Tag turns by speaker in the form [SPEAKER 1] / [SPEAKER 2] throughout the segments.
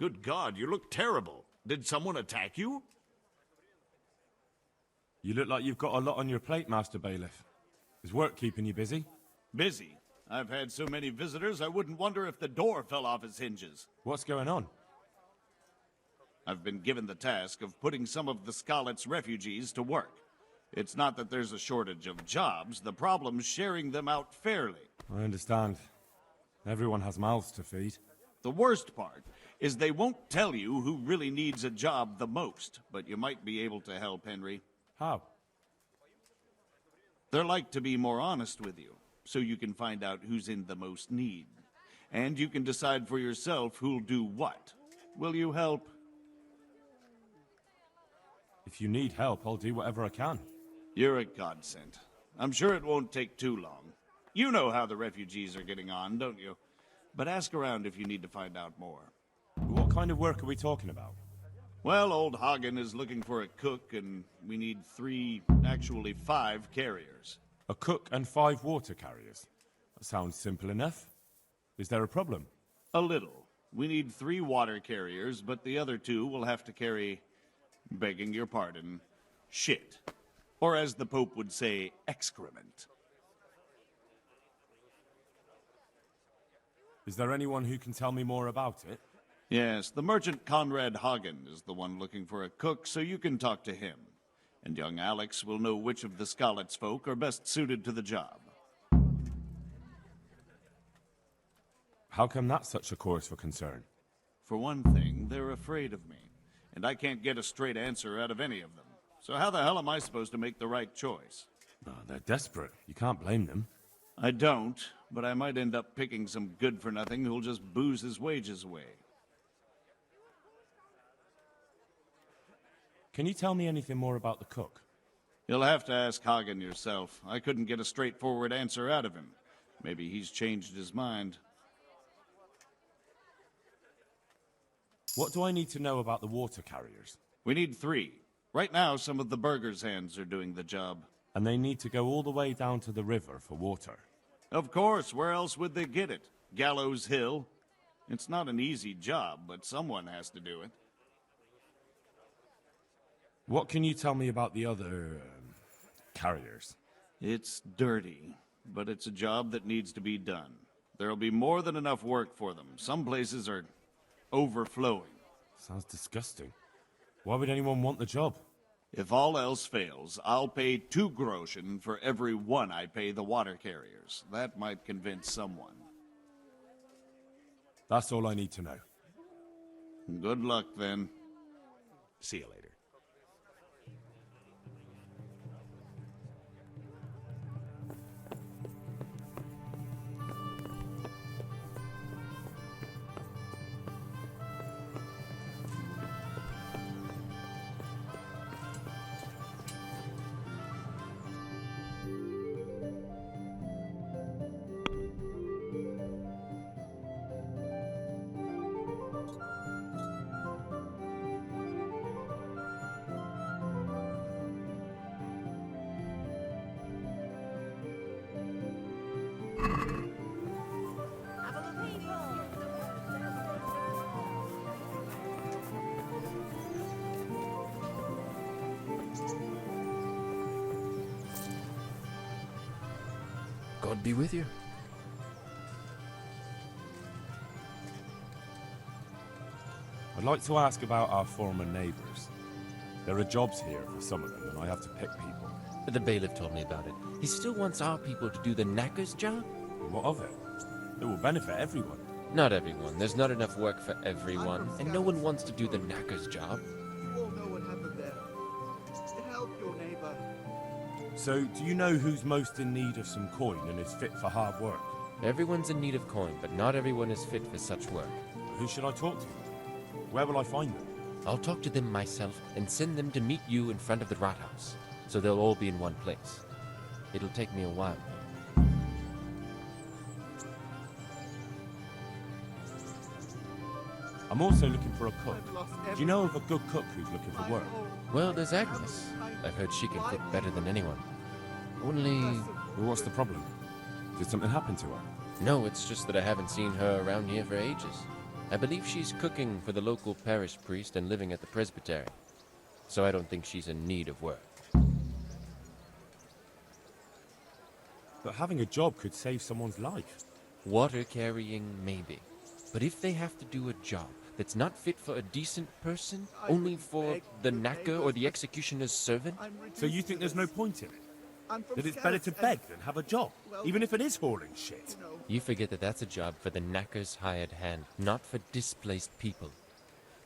[SPEAKER 1] Good God, you look terrible. Did someone attack you?
[SPEAKER 2] You look like you've got a lot on your plate, Master Bailiff. Is work keeping you busy?
[SPEAKER 1] Busy? I've had so many visitors, I wouldn't wonder if the door fell off its hinges.
[SPEAKER 2] What's going on?
[SPEAKER 1] I've been given the task of putting some of the Scarlet's refugees to work. It's not that there's a shortage of jobs, the problem's sharing them out fairly.
[SPEAKER 2] I understand. Everyone has mouths to feed.
[SPEAKER 1] The worst part is they won't tell you who really needs a job the most, but you might be able to help, Henry.
[SPEAKER 2] How?
[SPEAKER 1] They're like to be more honest with you, so you can find out who's in the most need. And you can decide for yourself who'll do what. Will you help?
[SPEAKER 2] If you need help, I'll do whatever I can.
[SPEAKER 1] You're a godsend. I'm sure it won't take too long. You know how the refugees are getting on, don't you? But ask around if you need to find out more.
[SPEAKER 2] What kind of work are we talking about?
[SPEAKER 1] Well, old Hagen is looking for a cook, and we need 5 carriers.
[SPEAKER 2] A cook and 5 water carriers. That sounds simple enough. Is there a problem?
[SPEAKER 1] A little. We need 3 water carriers, but the other 2 will have to carry, begging your pardon, shit. Or as the Pope would say, excrement.
[SPEAKER 2] Is there anyone who can tell me more about it?
[SPEAKER 1] Yes, the merchant Conrad Hagen is the one looking for a cook, so you can talk to him. And young Alex will know which of the Scarlet's folk are best suited to the job.
[SPEAKER 2] How come that's such a cause for concern?
[SPEAKER 1] For one thing, they're afraid of me, and I can't get a straight answer out of any of them. So how the hell am I supposed to make the right choice?
[SPEAKER 2] Oh, they're desperate. You can't blame them.
[SPEAKER 1] I don't, but I might end up picking some good-for-nothing who'll just booze his wages away.
[SPEAKER 2] Can you tell me anything more about the cook?
[SPEAKER 1] You'll have to ask Hagen yourself. I couldn't get a straightforward answer out of him. Maybe he's changed his mind.
[SPEAKER 2] What do I need to know about the water carriers?
[SPEAKER 1] We need 3. Right now, some of the burgers' hands are doing the job.
[SPEAKER 2] And they need to go all the way down to the river for water.
[SPEAKER 1] Of course, where else would they get it? Gallows Hill? It's not an easy job, but someone has to do it.
[SPEAKER 2] What can you tell me about the other carriers?
[SPEAKER 1] It's dirty, but it's a job that needs to be done. There'll be more than enough work for them. Some places are overflowing.
[SPEAKER 2] Sounds disgusting. Why would anyone want the job?
[SPEAKER 1] If all else fails, I'll pay 2 groschen for every 1 I pay the water carriers. That might convince someone.
[SPEAKER 2] That's all I need to know.
[SPEAKER 1] Good luck, then.
[SPEAKER 2] See you later.
[SPEAKER 3] God be with you.
[SPEAKER 2] I'd like to ask about our former neighbors. There are jobs here for some of them, and I have to pick people.
[SPEAKER 3] The bailiff told me about it. He still wants our people to do the knacker's job?
[SPEAKER 2] What of it? It will benefit everyone.
[SPEAKER 3] Not everyone. There's not enough work for everyone, and no one wants to do the knacker's job.
[SPEAKER 4] You all know what happened there. Help your neighbor.
[SPEAKER 2] So, do you know who's most in need of some coin and is fit for hard work?
[SPEAKER 3] Everyone's in need of coin, but not everyone is fit for such work.
[SPEAKER 2] Who should I talk to? Where will I find them?
[SPEAKER 3] I'll talk to them myself and send them to meet you in front of the rat house, so they'll all be in one place. It'll take me a while.
[SPEAKER 2] I'm also looking for a cook. Do you know of a good cook who's looking for work?
[SPEAKER 3] Well, there's Agnes. I've heard she can cook better than anyone. Only...
[SPEAKER 2] Well, what's the problem? Did something happen to her?
[SPEAKER 3] No, it's just that I haven't seen her around here for ages. I believe she's cooking for the local parish priest and living at the presbytery. So I don't think she's in need of work.
[SPEAKER 2] But having a job could save someone's life.
[SPEAKER 3] Water carrying, maybe. But if they have to do a job that's not fit for a decent person, only for the knacker or the executioner's servant?
[SPEAKER 2] So you think there's no point in it? That it's better to beg than have a job, even if it is hauling shit?
[SPEAKER 3] You forget that that's a job for the knacker's hired hand, not for displaced people.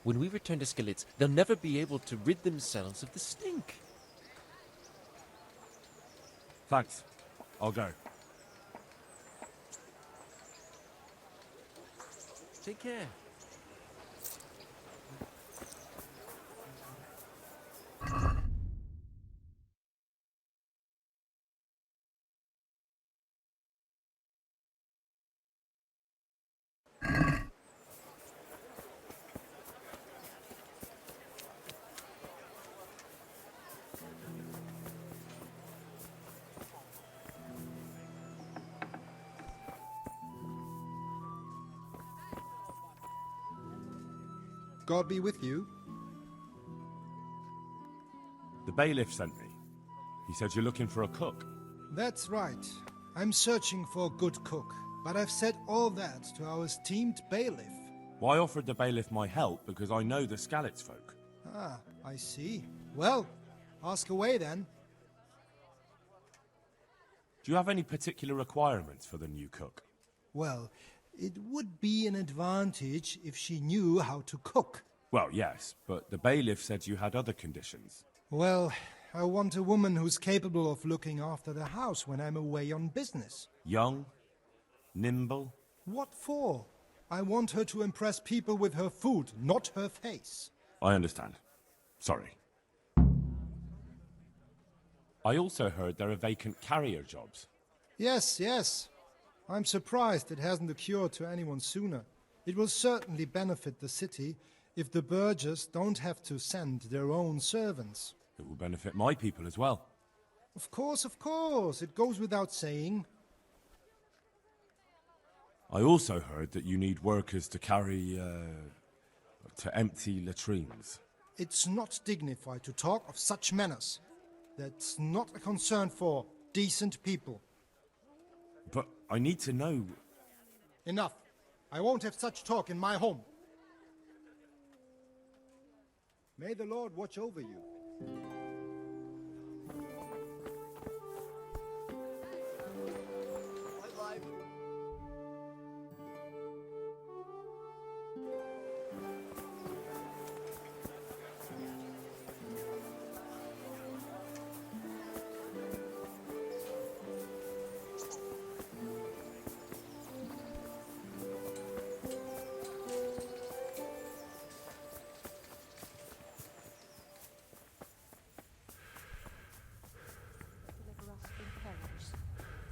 [SPEAKER 3] When we return to Skalitz, they'll never be able to rid themselves of the stink.
[SPEAKER 2] Thanks. I'll go.
[SPEAKER 3] Take care.
[SPEAKER 5] God be with you.
[SPEAKER 2] The bailiff sent me. He said you're looking for a cook.
[SPEAKER 5] That's right. I'm searching for a good cook, but I've said all that to our esteemed bailiff.
[SPEAKER 2] Well, I offered the bailiff my help because I know the Skalitz folk.
[SPEAKER 5] Ah, I see. Well, ask away then.
[SPEAKER 2] Do you have any particular requirements for the new cook?
[SPEAKER 5] Well, it would be an advantage if she knew how to cook.
[SPEAKER 2] Well, yes, but the bailiff said you had other conditions.
[SPEAKER 5] Well, I want a woman who's capable of looking after the house when I'm away on business.
[SPEAKER 2] Young? Nimble?
[SPEAKER 5] What for? I want her to impress people with her food, not her face.
[SPEAKER 2] I understand. Sorry. I also heard there are vacant carrier jobs.
[SPEAKER 5] Yes, yes. I'm surprised it hasn't occurred to anyone sooner. It will certainly benefit the city if the burghers don't have to send their own servants.
[SPEAKER 2] It will benefit my people as well.
[SPEAKER 5] Of course, it goes without saying.
[SPEAKER 2] I also heard that you need workers to carry, to empty latrines.
[SPEAKER 5] It's not dignified to talk of such manners. That's not a concern for decent people.
[SPEAKER 2] But I need to know...
[SPEAKER 5] Enough. I won't have such talk in my home. May the Lord watch over you.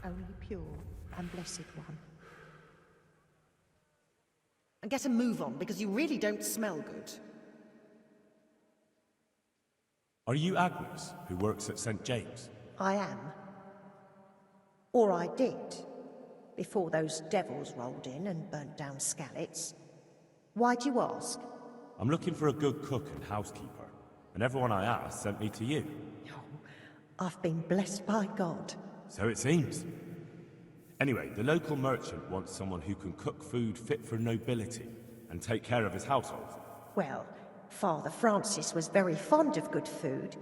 [SPEAKER 6] Only pure and blessed one. And get a move on, because you really don't smell good.
[SPEAKER 2] Are you Agnes, who works at St. James?
[SPEAKER 6] I am. Or I did, before those devils rolled in and burnt down Skalitz. Why'd you ask?
[SPEAKER 2] I'm looking for a good cook and housekeeper, and everyone I asked sent me to you.
[SPEAKER 6] Oh, I've been blessed by God.
[SPEAKER 2] So it seems. Anyway, the local merchant wants someone who can cook food fit for nobility and take care of his household.
[SPEAKER 6] Well, Father Francis was very fond of good food,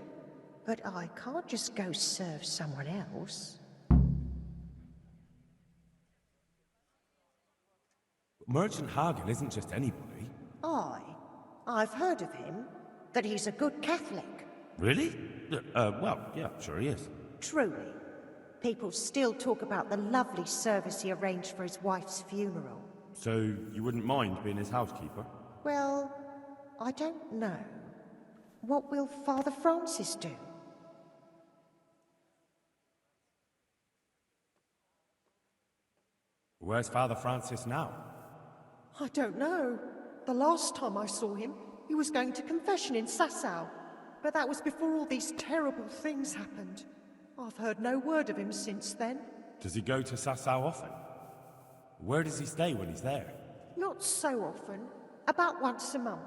[SPEAKER 6] but I can't just go serve someone else.
[SPEAKER 2] Merchant Hagen isn't just anybody.
[SPEAKER 6] I've heard of him, that he's a good Catholic.
[SPEAKER 2] Really? Well, yeah, sure he is.
[SPEAKER 6] Truly. People still talk about the lovely service he arranged for his wife's funeral.
[SPEAKER 2] So you wouldn't mind being his housekeeper?
[SPEAKER 6] Well, I don't know. What will Father Francis do?
[SPEAKER 2] Where's Father Francis now?
[SPEAKER 6] I don't know. The last time I saw him, he was going to confession in Sasau. But that was before all these terrible things happened. I've heard no word of him since then.
[SPEAKER 2] Does he go to Sasau often? Where does he stay when he's there?
[SPEAKER 6] Not so often. About once a month.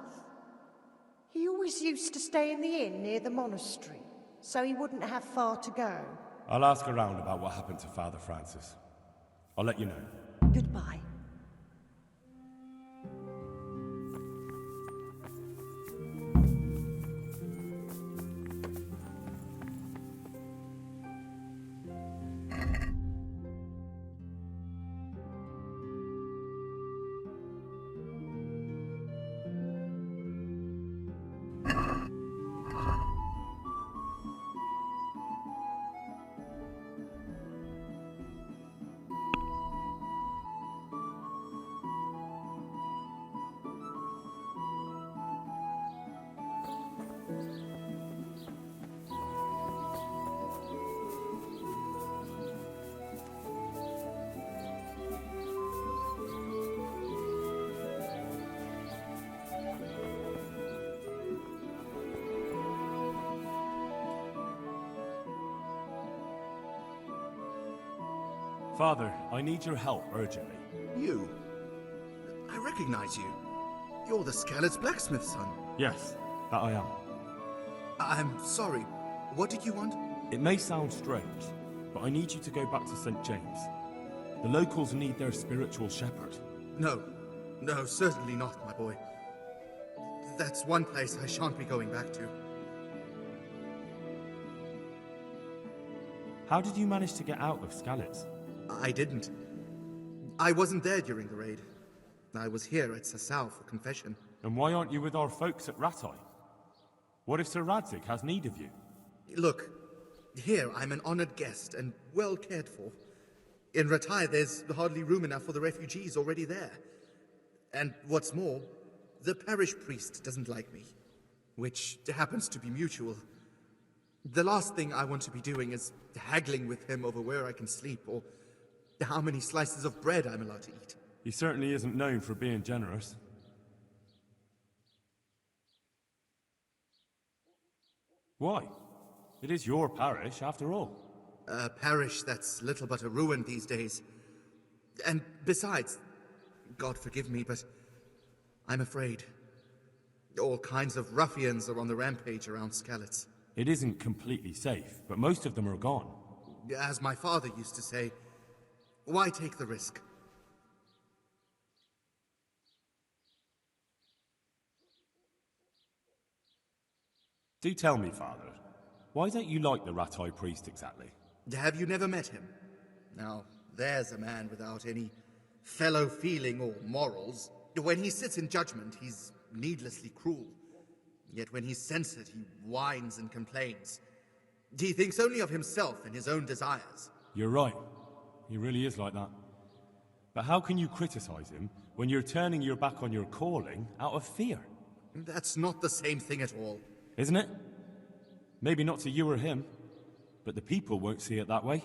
[SPEAKER 6] He always used to stay in the inn near the monastery, so he wouldn't have far to go.
[SPEAKER 2] I'll ask around about what happened to Father Francis. I'll let you know.
[SPEAKER 6] Goodbye.
[SPEAKER 2] Father, I need your help urgently.
[SPEAKER 4] You? I recognize you. You're the Skalitz blacksmith's son.
[SPEAKER 2] Yes, that I am.
[SPEAKER 4] I'm sorry. What did you want?
[SPEAKER 2] It may sound strange, but I need you to go back to St. James. The locals need their spiritual shepherd.
[SPEAKER 4] No. No, certainly not, my boy. That's one place I shan't be going back to.
[SPEAKER 2] How did you manage to get out of Skalitz?
[SPEAKER 4] I didn't. I wasn't there during the raid. I was here at Sasau for confession.
[SPEAKER 2] And why aren't you with our folks at Rattay? What if Sir Radzig has need of you?
[SPEAKER 4] Look, here I'm an honored guest and well cared for. In Rattay, there's hardly room enough for the refugees already there. And what's more, the parish priest doesn't like me, which happens to be mutual. The last thing I want to be doing is haggling with him over where I can sleep or how many slices of bread I'm allowed to eat.
[SPEAKER 2] He certainly isn't known for being generous. Why? It is your parish, after all.
[SPEAKER 4] A parish that's little but a ruin these days. And besides, God forgive me, but I'm afraid. All kinds of ruffians are on the rampage around Skalitz.
[SPEAKER 2] It isn't completely safe, but most of them are gone.
[SPEAKER 4] As my father used to say, why take the risk?
[SPEAKER 2] Do tell me, Father, why don't you like the Rattay priest exactly?
[SPEAKER 4] Have you never met him? Now, there's a man without any fellow feeling or morals. When he sits in judgment, he's needlessly cruel. Yet when he's censored, he whines and complains. He thinks only of himself and his own desires.
[SPEAKER 2] You're right. He really is like that. But how can you criticize him when you're turning your back on your calling out of fear?
[SPEAKER 4] That's not the same thing at all.
[SPEAKER 2] Isn't it? Maybe not to you or him, but the people won't see it that way.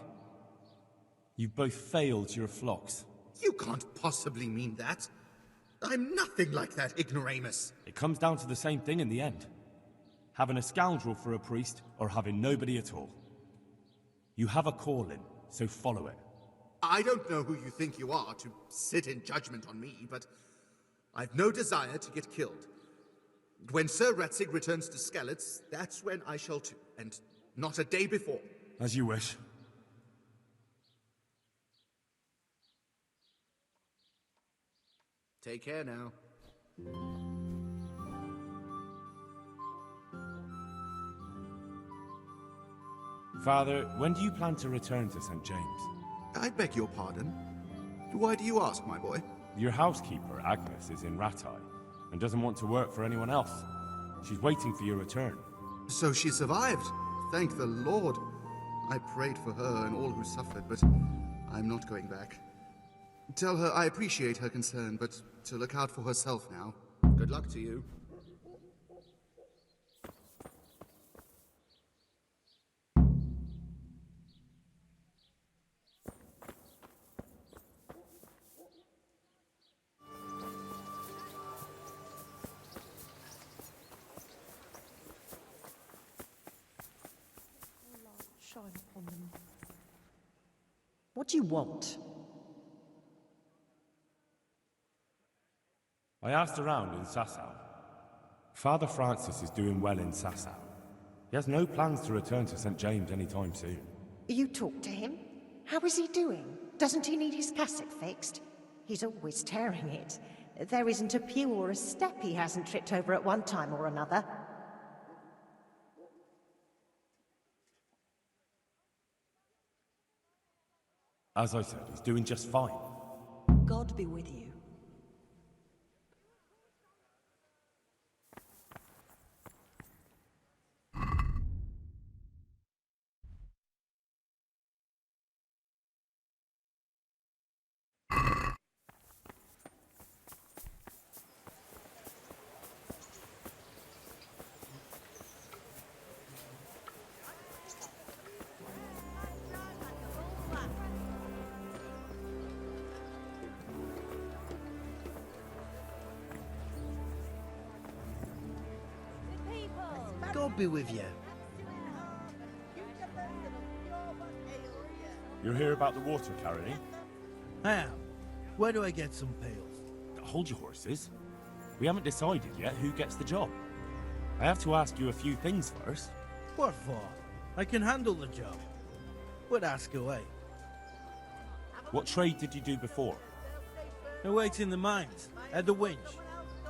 [SPEAKER 2] You've both failed your flocks.
[SPEAKER 4] You can't possibly mean that. I'm nothing like that ignoramus.
[SPEAKER 2] It comes down to the same thing in the end. Having a scoundrel for a priest or having nobody at all. You have a calling, so follow it.
[SPEAKER 4] I don't know who you think you are to sit in judgment on me, but I've no desire to get killed. When Sir Radzig returns to Skalitz, that's when I shall too, and not a day before.
[SPEAKER 2] As you wish.
[SPEAKER 4] Take care now.
[SPEAKER 2] Father, when do you plan to return to St. James?
[SPEAKER 4] I beg your pardon. Why do you ask, my boy?
[SPEAKER 2] Your housekeeper, Agnes, is in Rattay and doesn't want to work for anyone else. She's waiting for your return.
[SPEAKER 4] So she survived. Thank the Lord. I prayed for her and all who suffered, but I'm not going back. Tell her I appreciate her concern, but to look out for herself now. Good luck to you.
[SPEAKER 6] Shine upon them. What do you want?
[SPEAKER 2] I asked around in Sasau. Father Francis is doing well in Sasau. He has no plans to return to St. James anytime soon.
[SPEAKER 6] You talked to him? How is he doing? Doesn't he need his cassock fixed? He's always tearing it. There isn't a pew or a step he hasn't tripped over at one time or another.
[SPEAKER 2] As I said, he's doing just fine.
[SPEAKER 7] God be with you.
[SPEAKER 8] God be with you.
[SPEAKER 2] You're here about the water carrying?
[SPEAKER 8] I am. Where do I get some pails?
[SPEAKER 2] Hold your horses. We haven't decided yet who gets the job. I have to ask you a few things first.
[SPEAKER 8] What for? I can handle the job. But ask away.
[SPEAKER 2] What trade did you do before?
[SPEAKER 8] I worked in the mines, at the winch.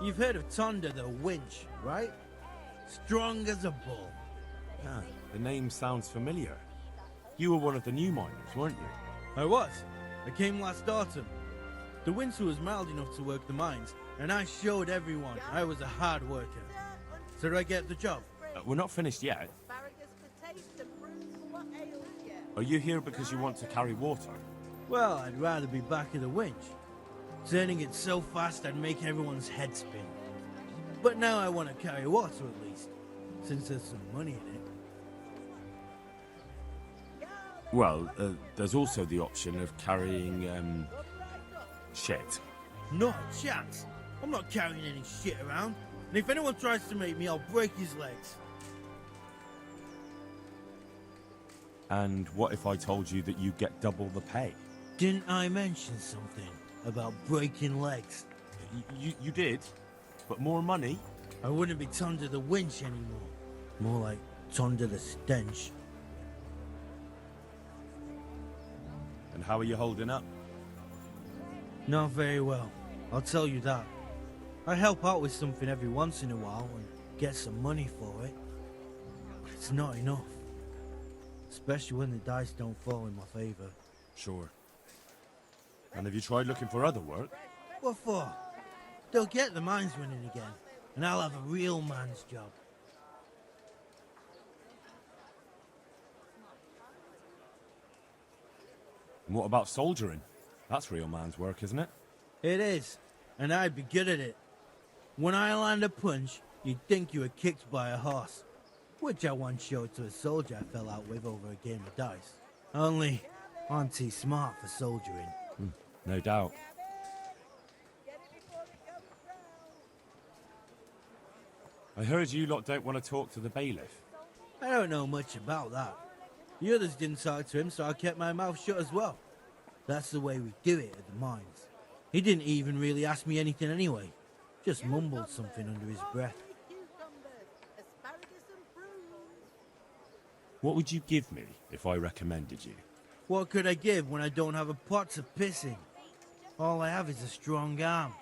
[SPEAKER 8] You've heard of Tonda the winch, right? Strong as a bull.
[SPEAKER 2] Ah, the name sounds familiar. You were one of the new miners, weren't you?
[SPEAKER 8] I was. I came last autumn. The winter was mild enough to work the mines, and I showed everyone I was a hard worker. So do I get the job?
[SPEAKER 2] We're not finished yet. Are you here because you want to carry water?
[SPEAKER 8] Well, I'd rather be back at the winch. Turning it so fast I'd make everyone's head spin. But now I want to carry water at least, since there's some money in it.
[SPEAKER 2] Well, there's also the option of carrying, shit.
[SPEAKER 8] Not a chance. I'm not carrying any shit around. And if anyone tries to make me, I'll break his legs.
[SPEAKER 2] And what if I told you that you get double the pay?
[SPEAKER 8] Didn't I mention something about breaking legs?
[SPEAKER 2] You did? But more money?
[SPEAKER 8] I wouldn't be Tonda the winch anymore. More like Tonda the stench.
[SPEAKER 2] And how are you holding up?
[SPEAKER 8] Not very well, I'll tell you that. I help out with something every once in a while and get some money for it. But it's not enough. Especially when the dice don't fall in my favor.
[SPEAKER 2] Sure. And have you tried looking for other work?
[SPEAKER 8] What for? They'll get the mines running again, and I'll have a real man's job.
[SPEAKER 2] And what about soldiering? That's real man's work, isn't it?
[SPEAKER 8] It is, and I'd be good at it. When I land a punch, you'd think you were kicked by a horse, which I once showed to a soldier I fell out with over a game of dice. Only, I'm too smart for soldiering.
[SPEAKER 2] No doubt. I heard you lot don't want to talk to the bailiff.
[SPEAKER 8] I don't know much about that. The others didn't talk to him, so I kept my mouth shut as well. That's the way we do it at the mines. He didn't even really ask me anything anyway. Just mumbled something under his breath.
[SPEAKER 2] What would you give me if I recommended you?
[SPEAKER 8] What could I give when I don't have a pot to piss in? All I have is a strong arm.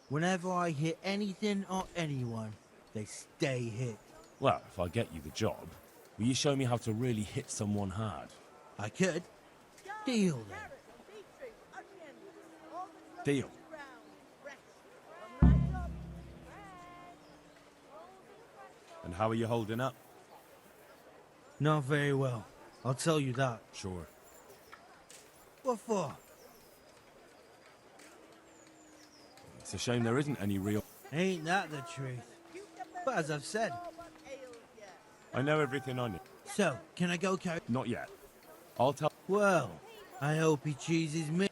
[SPEAKER 8] Whenever I hit anything or anyone, they stay hit.
[SPEAKER 2] Well, if I get you the job, will you show me how to really hit someone hard?
[SPEAKER 8] I could. Deal then.
[SPEAKER 2] Deal. And how are you holding up?
[SPEAKER 8] Not very well. I'll tell you that.
[SPEAKER 2] Sure.
[SPEAKER 8] What for?
[SPEAKER 2] It's a shame there isn't any real...
[SPEAKER 8] Ain't that the truth? But as I've said.
[SPEAKER 2] I know everything I need.
[SPEAKER 8] So, can I go carry...
[SPEAKER 2] Not yet. I'll tell...
[SPEAKER 8] Well, I hope he chooses me.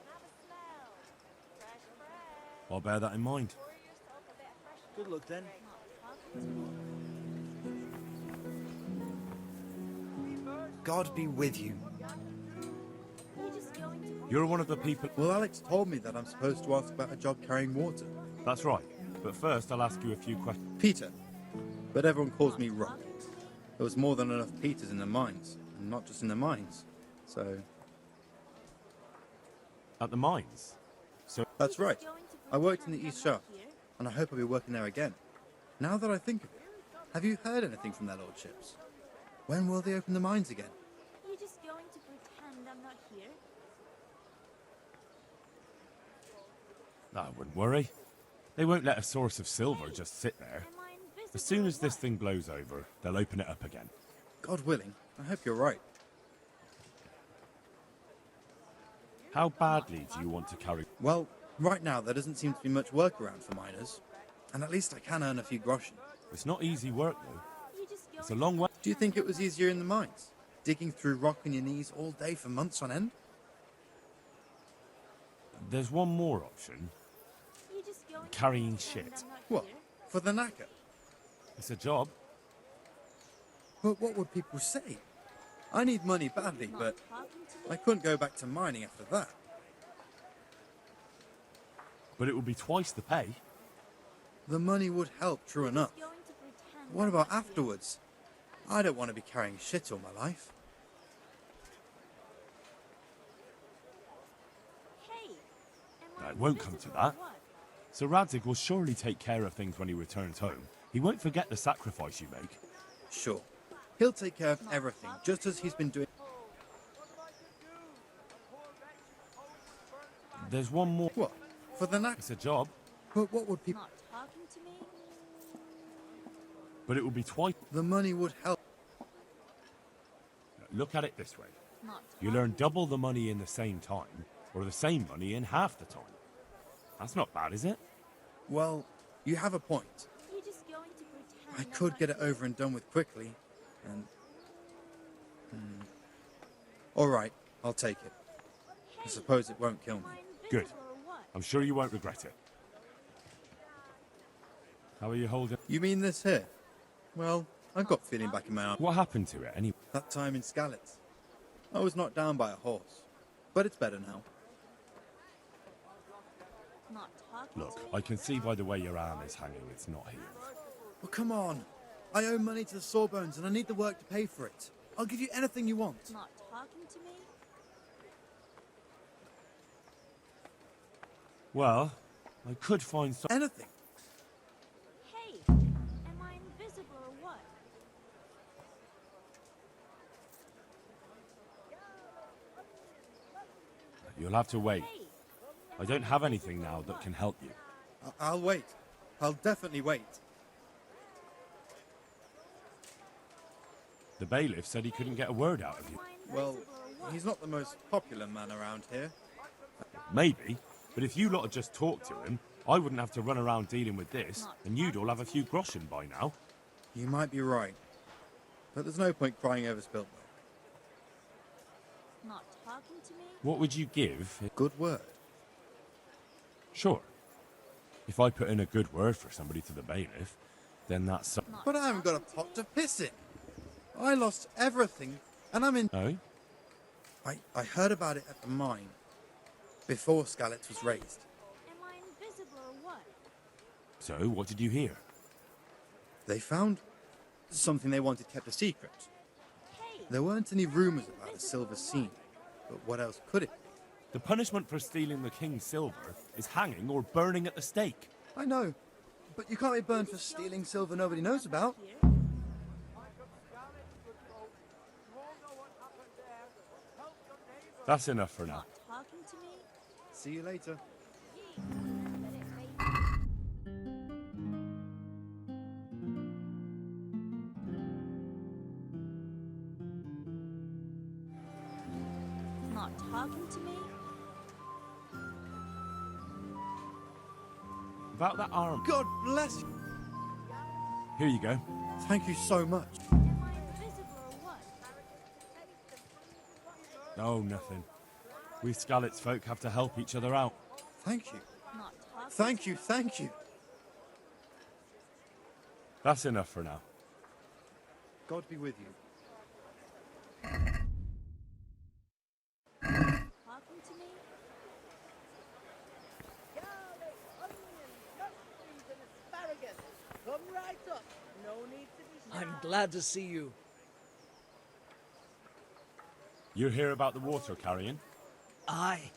[SPEAKER 2] I'll bear that in mind.
[SPEAKER 8] Good luck then.
[SPEAKER 9] God be with you.
[SPEAKER 2] You're one of the people...
[SPEAKER 9] Well, Alex told me that I'm supposed to ask about a job carrying water.
[SPEAKER 2] That's right. But first, I'll ask you a few questions.
[SPEAKER 10] Peter, but everyone calls me Rock. There was more than enough Peters in the mines, and not just in the mines. So...
[SPEAKER 2] At the mines? So...
[SPEAKER 10] That's right. I worked in the East Shaft, and I hope I'll be working there again. Now that I think of it, have you heard anything from their lordships? When will they open the mines again?
[SPEAKER 11] You're just going to pretend I'm not here?
[SPEAKER 2] I wouldn't worry. They won't let a source of silver just sit there. As soon as this thing blows over, they'll open it up again.
[SPEAKER 10] God willing, I hope you're right.
[SPEAKER 2] How badly do you want to carry...
[SPEAKER 10] Well, right now there doesn't seem to be much work around for miners. And at least I can earn a few groschen.
[SPEAKER 2] It's not easy work, though. It's a long way...
[SPEAKER 10] Do you think it was easier in the mines? Digging through rock on your knees all day for months on end?
[SPEAKER 2] There's one more option. Carrying shit.
[SPEAKER 10] What? For the knacker?
[SPEAKER 2] It's a job.
[SPEAKER 10] But what would people say? I need money badly, but I couldn't go back to mining after that.
[SPEAKER 2] But it would be twice the pay.
[SPEAKER 10] The money would help, true enough. What about afterwards? I don't want to be carrying shit all my life.
[SPEAKER 2] It won't come to that. Sir Radzig will surely take care of things when he returns home. He won't forget the sacrifice you make.
[SPEAKER 10] Sure. He'll take care of everything, just as he's been doing.
[SPEAKER 2] There's one more.
[SPEAKER 10] What? For the knack?
[SPEAKER 2] It's a job.
[SPEAKER 10] But what would people...
[SPEAKER 2] But it will be twice...
[SPEAKER 10] The money would help.
[SPEAKER 2] Look at it this way. You'll earn double the money in the same time, or the same money in half the time. That's not bad, is it?
[SPEAKER 10] Well, you have a point. I could get it over and done with quickly, and... All right, I'll take it. I suppose it won't kill me.
[SPEAKER 2] Good. I'm sure you won't regret it. How are you holding?
[SPEAKER 10] You mean this here? Well, I've got feeling back in my arm.
[SPEAKER 2] What happened to it, anyway?
[SPEAKER 10] That time in Skalitz. I was knocked down by a horse, but it's better now.
[SPEAKER 2] Look, I can see by the way your arm is hanging, it's not healed.
[SPEAKER 10] Well, come on. I owe money to the Sawbones, and I need the work to pay for it. I'll give you anything you want.
[SPEAKER 11] Not talking to me?
[SPEAKER 2] Well, I could find some...
[SPEAKER 10] Anything.
[SPEAKER 11] Hey, am I invisible or what?
[SPEAKER 2] You'll have to wait. I don't have anything now that can help you.
[SPEAKER 10] I'll wait. I'll definitely wait.
[SPEAKER 2] The bailiff said he couldn't get a word out of you.
[SPEAKER 10] Well, he's not the most popular man around here.
[SPEAKER 2] Maybe, but if you lot had just talked to him, I wouldn't have to run around dealing with this, and you'd all have a few groschen by now.
[SPEAKER 10] You might be right. But there's no point crying over spilt milk.
[SPEAKER 11] Not talking to me?
[SPEAKER 2] What would you give?
[SPEAKER 10] Good word.
[SPEAKER 2] Sure. If I put in a good word for somebody to the bailiff, then that's...
[SPEAKER 10] But I haven't got a pot to piss in. I lost everything, and I'm in...
[SPEAKER 2] Oh?
[SPEAKER 10] I heard about it at the mine, before Skalitz was raised.
[SPEAKER 11] Am I invisible or what?
[SPEAKER 2] So, what did you hear?
[SPEAKER 10] They found something they wanted kept a secret. There weren't any rumors about a silver scene, but what else could it be?
[SPEAKER 2] The punishment for stealing the king's silver is hanging or burning at the stake.
[SPEAKER 10] I know, but you can't be burned for stealing silver nobody knows about.
[SPEAKER 2] That's enough for now.
[SPEAKER 11] Talking to me?
[SPEAKER 10] See you later.
[SPEAKER 11] Not talking to me?
[SPEAKER 2] About that arm.
[SPEAKER 10] God bless you.
[SPEAKER 2] Here you go.
[SPEAKER 10] Thank you so much.
[SPEAKER 11] Am I invisible or what?
[SPEAKER 2] Oh, nothing. We Skalitz folk have to help each other out.
[SPEAKER 10] Thank you.
[SPEAKER 11] Not talking
[SPEAKER 10] Thank you, thank you.
[SPEAKER 2] That's enough for now.
[SPEAKER 10] God be with you.
[SPEAKER 11] Talking to me?
[SPEAKER 12] I'm glad to see you.
[SPEAKER 2] You're here about the water carrying?
[SPEAKER 12] Aye.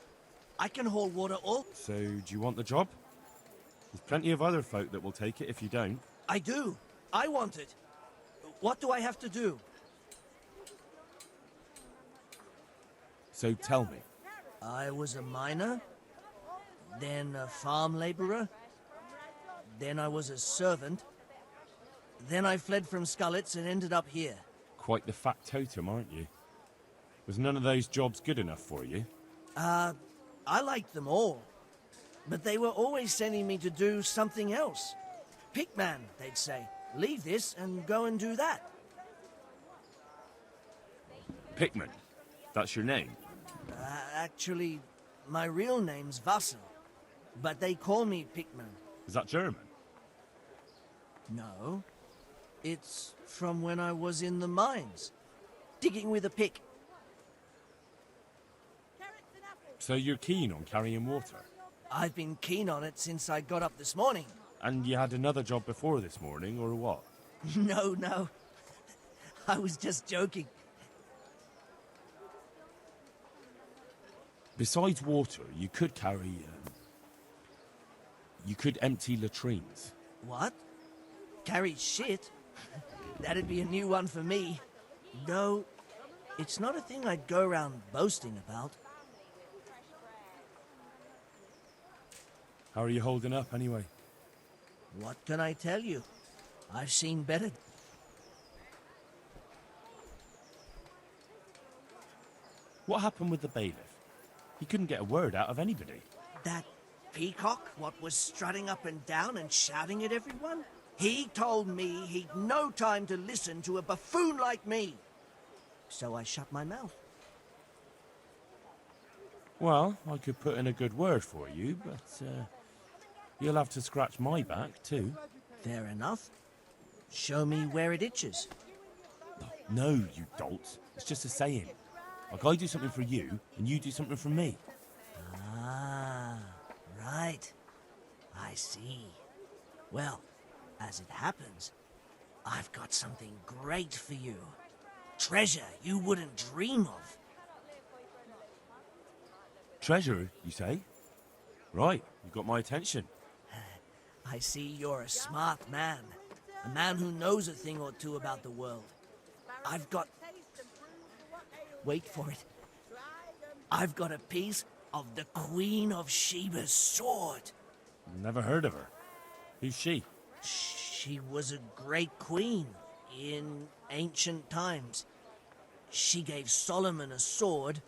[SPEAKER 12] I can haul water all.
[SPEAKER 2] So, do you want the job? There's plenty of other folk that will take it if you don't.
[SPEAKER 12] I do. I want it. What do I have to do?
[SPEAKER 2] So tell me.
[SPEAKER 12] I was a miner, then a farm laborer, then I was a servant, then I fled from Skullets and ended up here.
[SPEAKER 2] Quite the factotum, aren't you? Was none of those jobs good enough for you?
[SPEAKER 12] I liked them all, but they were always sending me to do something else. Pickman, they'd say. Leave this and go and do that.
[SPEAKER 2] Pickman? That's your name?
[SPEAKER 12] Actually, my real name's Vassal, but they call me Pickman.
[SPEAKER 2] Is that German?
[SPEAKER 12] No. It's from when I was in the mines, digging with a pick.
[SPEAKER 2] So you're keen on carrying water?
[SPEAKER 12] I've been keen on it since I got up this morning.
[SPEAKER 2] And you had another job before this morning, or what?
[SPEAKER 12] No. I was just joking.
[SPEAKER 2] Besides water, you could carry... you could empty latrines.
[SPEAKER 12] What? Carry shit? That'd be a new one for me. No, it's not a thing I'd go around boasting about.
[SPEAKER 2] How are you holding up, anyway?
[SPEAKER 12] What can I tell you? I've seen better.
[SPEAKER 2] What happened with the bailiff? He couldn't get a word out of anybody.
[SPEAKER 12] That peacock, what was strutting up and down and shouting at everyone? He told me he'd no time to listen to a buffoon like me. So I shut my mouth.
[SPEAKER 2] Well, I could put in a good word for you, but you'll have to scratch my back, too.
[SPEAKER 12] Fair enough. Show me where it itches.
[SPEAKER 2] No, you dolt. It's just a saying. Like I do something for you, and you do something for me.
[SPEAKER 12] Ah, right. I see. Well, as it happens, I've got something great for you. Treasure you wouldn't dream of.
[SPEAKER 2] Treasure, you say? Right, you got my attention.
[SPEAKER 12] I see you're a smart man. A man who knows a thing or two about the world. I've got... Wait for it. I've got a piece of the Queen of Sheba's sword.
[SPEAKER 2] Never heard of her. Who's she?
[SPEAKER 12] She was a great queen in ancient times. She gave Solomon a sword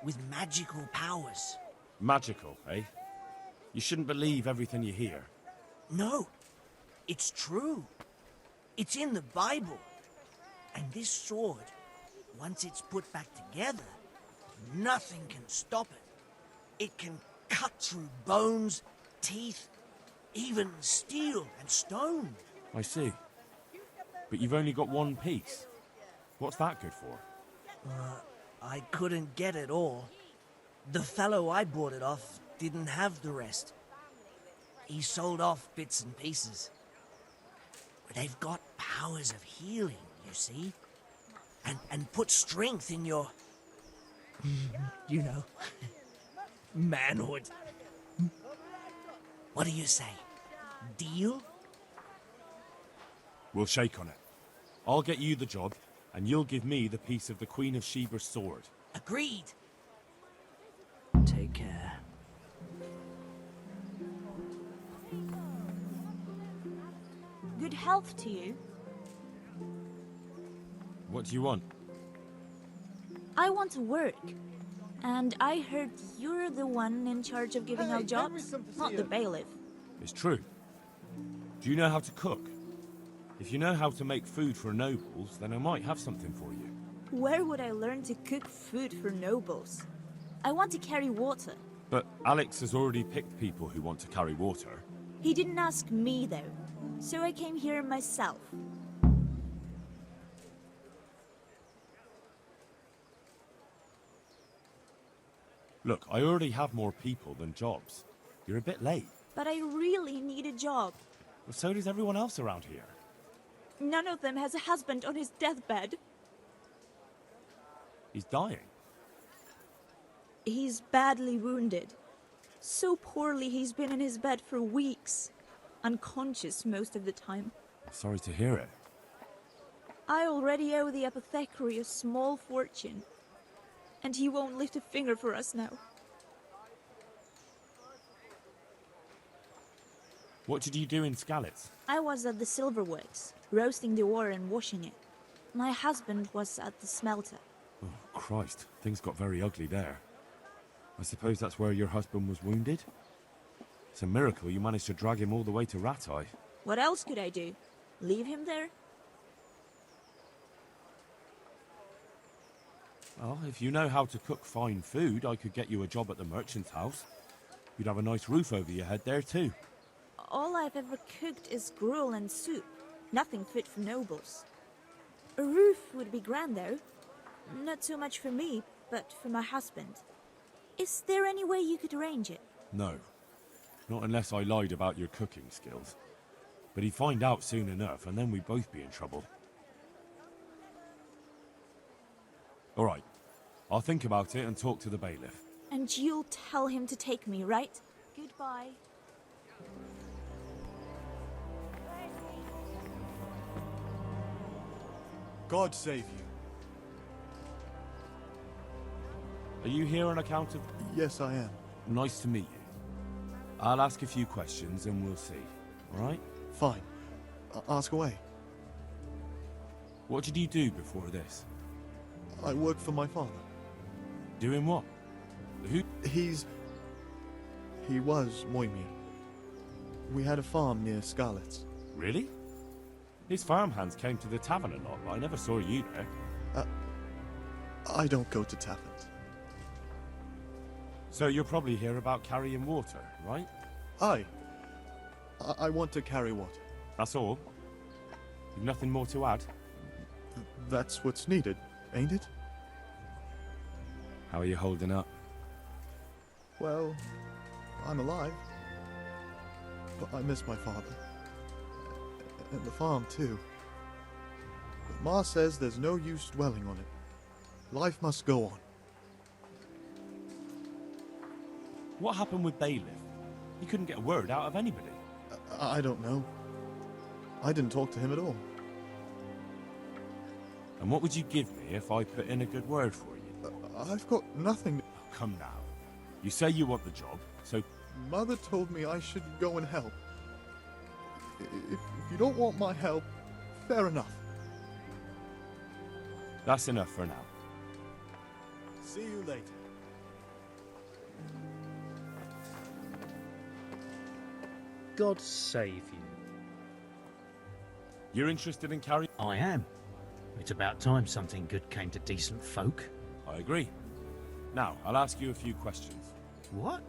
[SPEAKER 12] with magical powers.
[SPEAKER 2] Magical, eh? You shouldn't believe everything you hear.
[SPEAKER 12] No, it's true. It's in the Bible. And this sword, once it's put back together, nothing can stop it. It can cut through bones, teeth, even steel and stone.
[SPEAKER 2] I see. But you've only got one piece. What's that good for?
[SPEAKER 12] I couldn't get it all. The fellow I bought it off didn't have the rest. He sold off bits and pieces. They've got powers of healing, you see? And put strength in your... you know... manhood. What do you say? Deal?
[SPEAKER 2] We'll shake on it. I'll get you the job, and you'll give me the piece of the Queen of Sheba's sword.
[SPEAKER 12] Agreed. Take care.
[SPEAKER 11] Good health to you.
[SPEAKER 2] What do you want?
[SPEAKER 11] I want to work. And I heard you're the one in charge of giving out jobs, not the bailiff.
[SPEAKER 2] It's true. Do you know how to cook? If you know how to make food for nobles, then I might have something for you.
[SPEAKER 11] Where would I learn to cook food for nobles? I want to carry water.
[SPEAKER 2] But Alex has already picked people who want to carry water.
[SPEAKER 11] He didn't ask me, though, so I came here myself.
[SPEAKER 2] Look, I already have more people than jobs. You're a bit late.
[SPEAKER 11] But I really need a job.
[SPEAKER 2] Well, so does everyone else around here.
[SPEAKER 11] None of them has a husband on his deathbed.
[SPEAKER 2] He's dying.
[SPEAKER 11] He's badly wounded. So poorly he's been in his bed for weeks. Unconscious most of the time.
[SPEAKER 2] Sorry to hear it.
[SPEAKER 11] I already owe the apothecary a small fortune. And he won't lift a finger for us now.
[SPEAKER 2] What did you do in Skalitz?
[SPEAKER 11] I was at the silverworks, roasting the ore and washing it. My husband was at the smelter.
[SPEAKER 2] Oh, Christ. Things got very ugly there. I suppose that's where your husband was wounded? It's a miracle you managed to drag him all the way to Ratai.
[SPEAKER 11] What else could I do? Leave him there?
[SPEAKER 2] Well, if you know how to cook fine food, I could get you a job at the merchant's house. You'd have a nice roof over your head there, too.
[SPEAKER 11] All I've ever cooked is gruel and soup. Nothing fit for nobles. A roof would be grand, though. Not so much for me, but for my husband. Is there any way you could arrange it?
[SPEAKER 2] No. Not unless I lied about your cooking skills. But he'd find out soon enough, and then we'd both be in trouble. All right. I'll think about it and talk to the bailiff.
[SPEAKER 11] And you'll tell him to take me, right? Goodbye.
[SPEAKER 13] God save you.
[SPEAKER 2] Are you here on account of...
[SPEAKER 13] Yes, I am.
[SPEAKER 2] Nice to meet you. I'll ask a few questions and we'll see. All right?
[SPEAKER 13] Fine. Ask away.
[SPEAKER 2] What did you do before this?
[SPEAKER 13] I work for my father.
[SPEAKER 2] Doing what? Who?
[SPEAKER 13] He was Moimi. We had a farm near Skalitz.
[SPEAKER 2] Really? His farmhands came to the tavern a lot, but I never saw you there.
[SPEAKER 13] I don't go to taverns.
[SPEAKER 2] So you're probably here about carrying water, right?
[SPEAKER 13] Aye. I want to carry water.
[SPEAKER 2] That's all? You've nothing more to add?
[SPEAKER 13] That's what's needed, ain't it?
[SPEAKER 2] How are you holding up?
[SPEAKER 13] Well, I'm alive. But I miss my father. And the farm, too. But Ma says there's no use dwelling on it. Life must go on.
[SPEAKER 2] What happened with Bailiff? He couldn't get a word out of anybody.
[SPEAKER 13] I don't know. I didn't talk to him at all.
[SPEAKER 2] And what would you give me if I put in a good word for you?
[SPEAKER 13] I've got nothing.
[SPEAKER 2] Oh, come now. You say you want the job, so...
[SPEAKER 13] Mother told me I should go and help. If you don't want my help, fair enough.
[SPEAKER 2] That's enough for now.
[SPEAKER 13] See you later.
[SPEAKER 14] God save you.
[SPEAKER 2] You're interested in carrying...
[SPEAKER 14] I am. It's about time something good came to decent folk.
[SPEAKER 2] I agree. Now, I'll ask you a few questions.
[SPEAKER 14] What?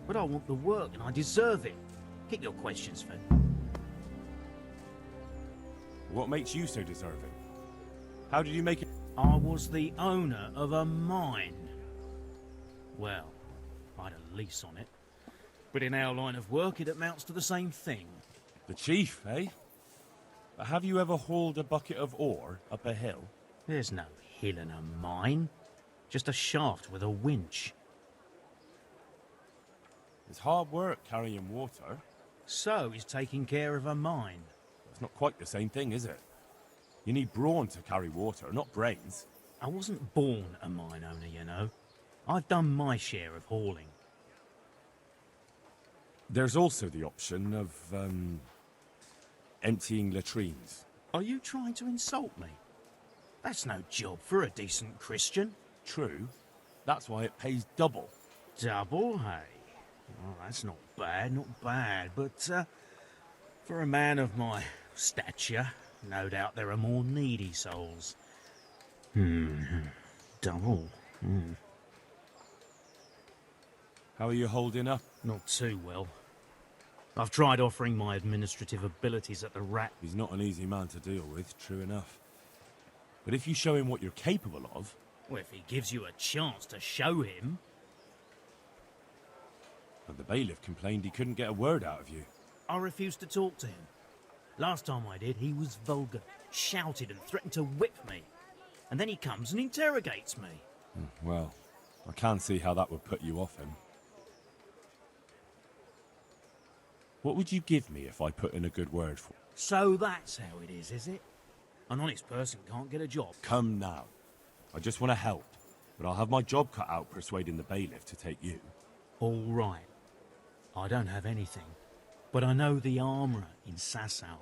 [SPEAKER 14] But I want the work and I deserve it. Keep your questions, Finn.
[SPEAKER 2] What makes you so deserving? How did you make it?
[SPEAKER 14] I was the owner of a mine. Well, I had a lease on it. But in our line of work, it amounts to the same thing.
[SPEAKER 2] The chief, eh? Have you ever hauled a bucket of ore up a hill?
[SPEAKER 14] There's no hill in a mine. Just a shaft with a winch.
[SPEAKER 2] It's hard work carrying water.
[SPEAKER 14] So he's taking care of a mine.
[SPEAKER 2] It's not quite the same thing, is it? You need brawn to carry water, not brains.
[SPEAKER 14] I wasn't born a mine owner, you know. I've done my share of hauling.
[SPEAKER 2] There's also the option of, emptying latrines.
[SPEAKER 14] Are you trying to insult me? That's no job for a decent Christian.
[SPEAKER 2] True. That's why it pays double.
[SPEAKER 14] Double, hey? Well, that's not bad, but, for a man of my stature, no doubt there are more needy souls. Double.
[SPEAKER 2] How are you holding up?
[SPEAKER 14] Not too well. I've tried offering my administrative abilities at the Rat.
[SPEAKER 2] He's not an easy man to deal with, true enough. But if you show him what you're capable of...
[SPEAKER 14] Well, if he gives you a chance to show him...
[SPEAKER 2] And the bailiff complained he couldn't get a word out of you.
[SPEAKER 14] I refused to talk to him. Last time I did, he was vulgar, shouted and threatened to whip me. And then he comes and interrogates me.
[SPEAKER 2] Well, I can't see how that would put you off him. What would you give me if I put in a good word for you?
[SPEAKER 14] So that's how it is it? An honest person can't get a job.
[SPEAKER 2] Come now. I just want to help, but I'll have my job cut out persuading the bailiff to take you.
[SPEAKER 14] All right. I don't have anything, but I know the armourer in Sasau,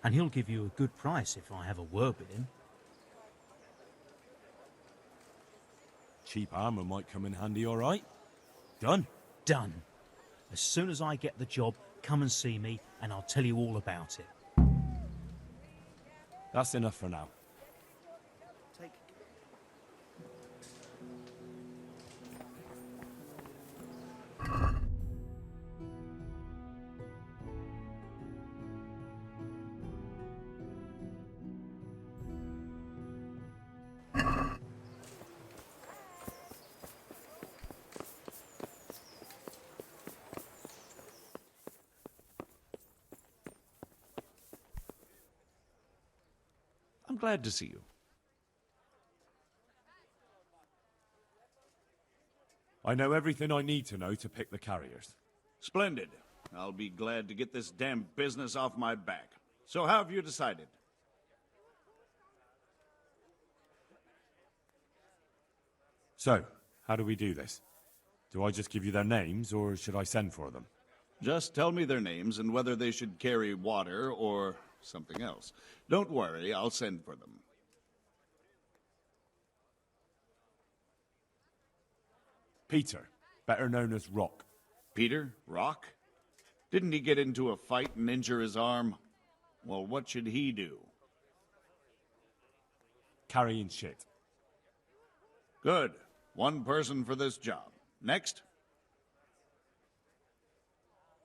[SPEAKER 14] and he'll give you a good price if I have a word with him.
[SPEAKER 2] Cheap armour might come in handy, all right? Done?
[SPEAKER 14] Done. As soon as I get the job, come and see me, and I'll tell you all about it.
[SPEAKER 2] That's enough for now.
[SPEAKER 1] I'm glad to see you.
[SPEAKER 2] I know everything I need to know to pick the carriers.
[SPEAKER 1] Splendid. I'll be glad to get this damn business off my back. So how have you decided?
[SPEAKER 2] So, how do we do this? Do I just give you their names, or should I send for them?
[SPEAKER 1] Just tell me their names and whether they should carry water or something else. Don't worry, I'll send for them.
[SPEAKER 2] Peter, better known as Rock.
[SPEAKER 1] Peter? Rock? Didn't he get into a fight and injure his arm? Well, what should he do?
[SPEAKER 2] Carrying shit.
[SPEAKER 1] Good. One person for this job. Next?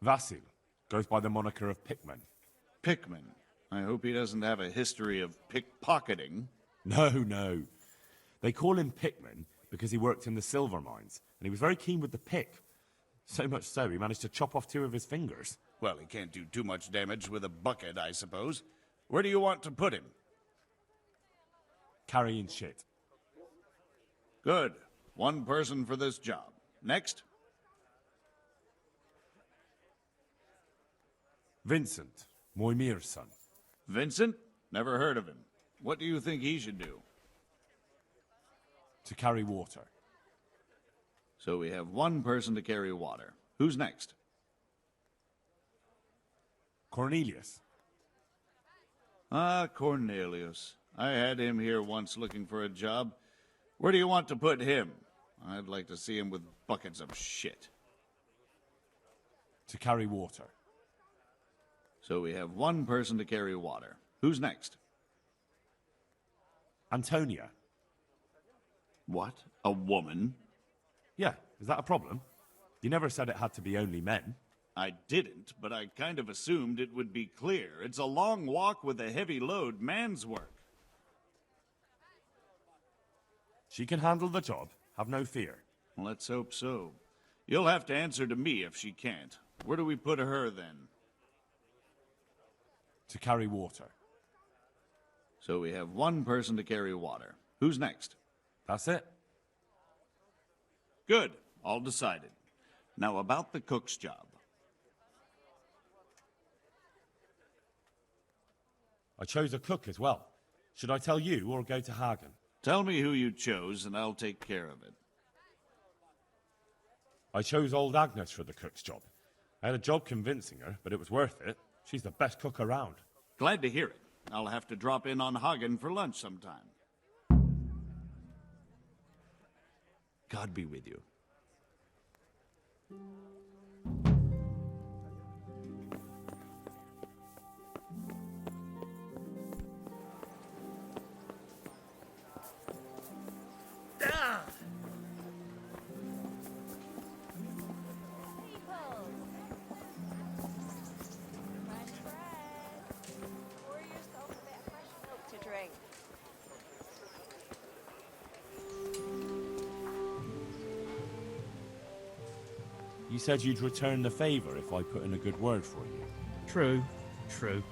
[SPEAKER 2] Vasil goes by the moniker of Pickman.
[SPEAKER 1] Pickman. I hope he doesn't have a history of pickpocketing.
[SPEAKER 2] No. They call him Pickman because he worked in the silver mines, and he was very keen with the pick. So much so, he managed to chop off 2 of his fingers.
[SPEAKER 1] Well, he can't do too much damage with a bucket, I suppose. Where do you want to put him?
[SPEAKER 2] Carrying shit.
[SPEAKER 1] Good. One person for this job. Next?
[SPEAKER 2] Vincent, Moimir's son.
[SPEAKER 1] Vincent? Never heard of him. What do you think he should do?
[SPEAKER 2] To carry water.
[SPEAKER 1] So we have one person to carry water. Who's next?
[SPEAKER 2] Cornelius.
[SPEAKER 1] Ah, Cornelius. I had him here once looking for a job. Where do you want to put him? I'd like to see him with buckets of shit.
[SPEAKER 2] To carry water.
[SPEAKER 1] So we have one person to carry water. Who's next?
[SPEAKER 2] Antonia.
[SPEAKER 1] What? A woman?
[SPEAKER 2] Yeah, is that a problem? You never said it had to be only men.
[SPEAKER 1] I didn't, but I kind of assumed it would be clear. It's a long walk with a heavy load, man's work.
[SPEAKER 2] She can handle the job, have no fear.
[SPEAKER 1] Let's hope so. You'll have to answer to me if she can't. Where do we put her then?
[SPEAKER 2] To carry water.
[SPEAKER 1] So we have one person to carry water. Who's next?
[SPEAKER 2] That's it.
[SPEAKER 1] Good. All decided. Now about the cook's job.
[SPEAKER 2] I chose a cook as well. Should I tell you or go to Hagen?
[SPEAKER 1] Tell me who you chose and I'll take care of it.
[SPEAKER 2] I chose old Agnes for the cook's job. I had a job convincing her, but it was worth it. She's the best cook around.
[SPEAKER 1] Glad to hear it. I'll have to drop in on Hagen for lunch sometime. God be with you.
[SPEAKER 2] You said you'd return the favor if I put in a good word for you.
[SPEAKER 14] True, true.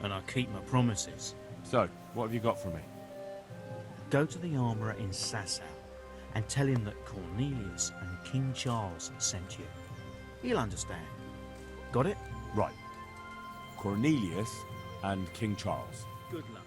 [SPEAKER 14] And I keep my promises.
[SPEAKER 2] So, what have you got for me?
[SPEAKER 14] Go to the armourer in Sasau and tell him that Cornelius and King Charles sent you. He'll understand. Got it?
[SPEAKER 2] Right. Cornelius and King Charles.
[SPEAKER 14] Good luck.